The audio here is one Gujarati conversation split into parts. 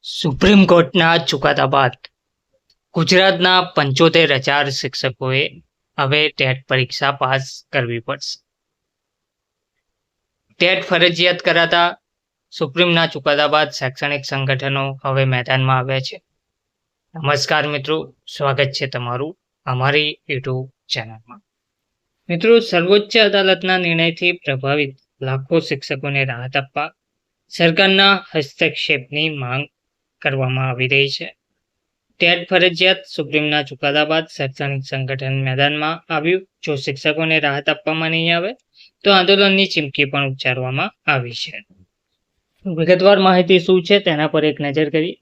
સુપ્રીમ કોર્ટના ચુકાદા બાદ ગુજરાતના 75,000 શિક્ષકોએ હવે ટેટ પરીક્ષા પાસ કરવી પડશે. ટેટ ફરજિયાત કરાતા સુપ્રીમના ચુકાદા બાદ શૈક્ષણિક સંગઠનો હવે મેદાનમાં આવ્યા છે. નમસ્કાર મિત્રો, સ્વાગત છે તમારું અમારી યુટ્યુબ ચેનલમાં. મિત્રો, સર્વોચ્ચ અદાલતના નિર્ણયથી પ્રભાવિત લાખો શિક્ષકોને રાહત આપવા સરકારના હસ્તક્ષેપની માંગ કરવામાં આવી રહી છે. ટેટ ફરજિયાત સુપ્રીમના ચુકાદા બાદ શૈક્ષણિક સંગઠન મેદાનમાં આવ્યું. જો શિક્ષકોને રાહત આપવામાં નહીં આવે તો આંદોલનની ચીમકી પણ ઉચ્ચારવામાં આવી છે. વિગતવાર માહિતી શું છે તેના પર એક નજર કરી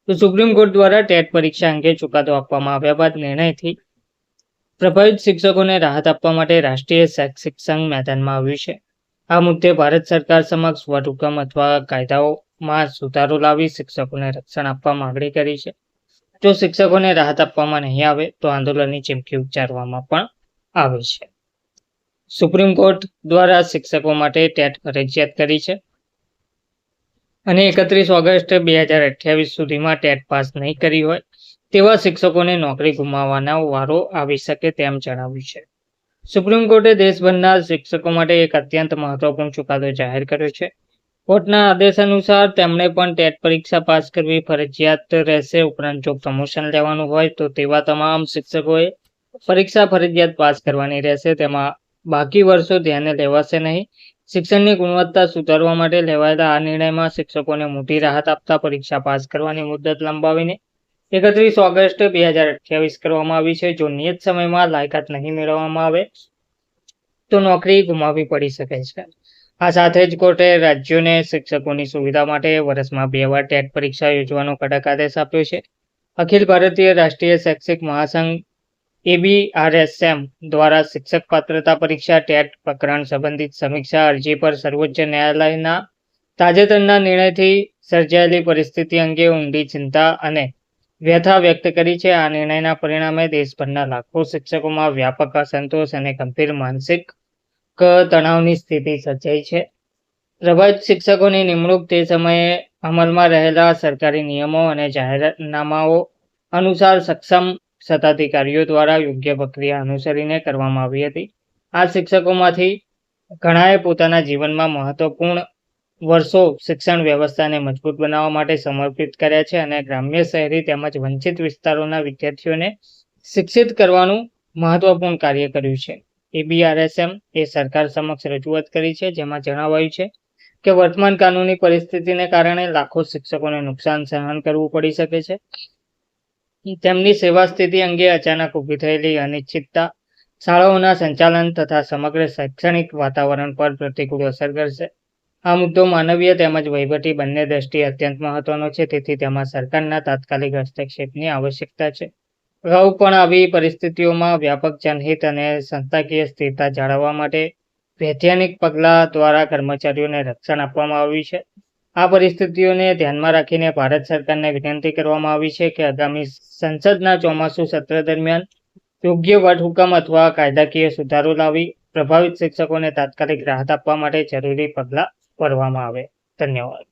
તો સુપ્રીમ કોર્ટ દ્વારા ટેટ પરીક્ષા અંગે ચુકાદો આપવામાં આવ્યા બાદ નિર્ણયથી પ્રભાવિત શિક્ષકોને રાહત આપવા માટે રાષ્ટ્રીય શૈક્ષિક સંઘ મેદાનમાં આવ્યું છે. આ મુદ્દે ભારત સરકાર સમક્ષ વટહુકમ અથવા કાયદાઓમાં સુધારો લાવી શિક્ષકોને રક્ષણ આપવા માંગણી કરી છે. જો શિક્ષકોને રાહત આપવામાં નહીં આવે તો આંદોલનની ચીમકી ઉચ્ચારવામાં પણ આવે છે. સુપ્રીમ કોર્ટ દ્વારા શિક્ષકો માટે ટેટ ફરજિયાત કરી છે અને 31 ઓગસ્ટ 2028 સુધીમાં ટેટ પાસ નહીં કરી હોય તેવા શિક્ષકોને નોકરી ગુમાવવાનો વારો આવી શકે તેમ જણાવ્યું છે. સુપ્રીમ કોર્ટે દેશભરના શિક્ષકો માટે એક અત્યંત મહત્વપૂર્ણ ચુકાદો જાહેર કર્યો છે. કોર્ટના આદેશ અનુસાર તેમણે પણ ટેટ પરીક્ષા પાસ કરવી ફરજિયાત રહેશે. ઉપરાંત જો પ્રમોશન લેવાનું હોય તો તેવા તમામ શિક્ષકોએ પરીક્ષા ફરજિયાત પાસ કરવાની રહેશે. તેમાં બાકી વર્ષો ધ્યાને લેવાશે નહીં. શિક્ષણની ગુણવત્તા સુધારવા માટે લેવાયેલા આ નિર્ણયમાં શિક્ષકોને મોટી રાહત આપતા પરીક્ષા પાસ કરવાની મુદત લંબાવીને 31 ઓગસ્ટ 2028 કરવામાં આવી છે. જો નિયત સમયમાં લાયકાત નહીં મેળવવામાં આવે તો નોકરી ગુમાવવી પડી શકે છે. આ સાથે જ કોર્ટે રાજ્યોને શિક્ષકોની સુવિધા માટે વર્ષમાં 2 વાર ટેટ પરીક્ષા યોજવાનો કડક આદેશ આપ્યો છે. અખિલ ભારતીય રાષ્ટ્રીય શૈક્ષિક મહાસંઘ ABRSM દ્વારા શિક્ષક પાત્રતા પરીક્ષા ટેટ પ્રકરણ સંબંધિત સમીક્ષા અરજી પર સર્વોચ્ચ ન્યાયાલયના તાજેતરના નિર્ણયથી સર્જાયેલી પરિસ્થિતિ અંગે ઊંડી ચિંતા અને વ્યથા વ્યક્ત કરી છે. આ નિર્ણયના પરિણામે દેશભરના લાખો શિક્ષકોમાં વ્યાપક અસંતોષ અને ગંભીર માનસિક તણાવની સ્થિતિ સર્જાઈ છે. પ્રભાવિત શિક્ષકોની નિમણૂક તે સમયે અમલમાં રહેલા સરકારી નિયમો અને જાહેરનામાઓ અનુસાર સક્ષમ સત્તાધિકારીઓ દ્વારા યોગ્ય પ્રક્રિયા અનુસરીને કરવામાં આવી હતી. આ શિક્ષકોમાંથી ઘણાએ પોતાના જીવનમાં મહત્વપૂર્ણ વર્ષો શિક્ષણ વ્યવસ્થાને મજબૂત બનાવવા માટે સમર્પિત કર્યા છે અને ગ્રામ્ય, શહેરી તેમજ વંચિત વિસ્તારોના વિદ્યાર્થીઓને શિક્ષિત કરવાનું મહત્વપૂર્ણ કાર્ય કર્યું છે. ABRSM એ સરકાર સમક્ષ રજૂઆત કરી છે, જેમાં જણાવાયું છે કે વર્તમાન કાનૂની પરિસ્થિતિને કારણે લાખો શિક્ષકોને નુકસાન સહન કરવું પડી શકે છે. તેમની સેવા સ્થિતિ અંગે અચાનક ઊભી થયેલી અનિશ્ચિતતા શાળાઓના સંચાલન તથા સમગ્ર શૈક્ષણિક વાતાવરણ પર પ્રતિકૂળ અસર કરશે. આ મુદ્દો માનવીય તેમજ વહીવટી બંને દ્રષ્ટિએ અત્યંત મહત્વનો છે, તેથી તેમાં સરકારના તાત્કાલિક હસ્તક્ષેપની આવશ્યકતા છે. અગાઉ પણ આવી પરિસ્થિતિઓમાં વ્યાપક જનહિત અને સંસ્થાકીય સ્થિરતા જાળવવા માટે વૈધાનિક પગલાં દ્વારા કર્મચારીઓને રક્ષણ આપવામાં આવ્યું છે. આ પરિસ્થિતિઓને ધ્યાનમાં રાખીને ભારત સરકારને વિનંતી કરવામાં આવી છે કે આગામી સંસદના ચોમાસુ સત્ર દરમિયાન યોગ્ય વટહુકમ અથવા કાયદાકીય સુધારો લાવી પ્રભાવિત શિક્ષકોને તાત્કાલિક રાહત આપવા માટે જરૂરી પગલાં ભરવામાં આવે. ધન્યવાદ.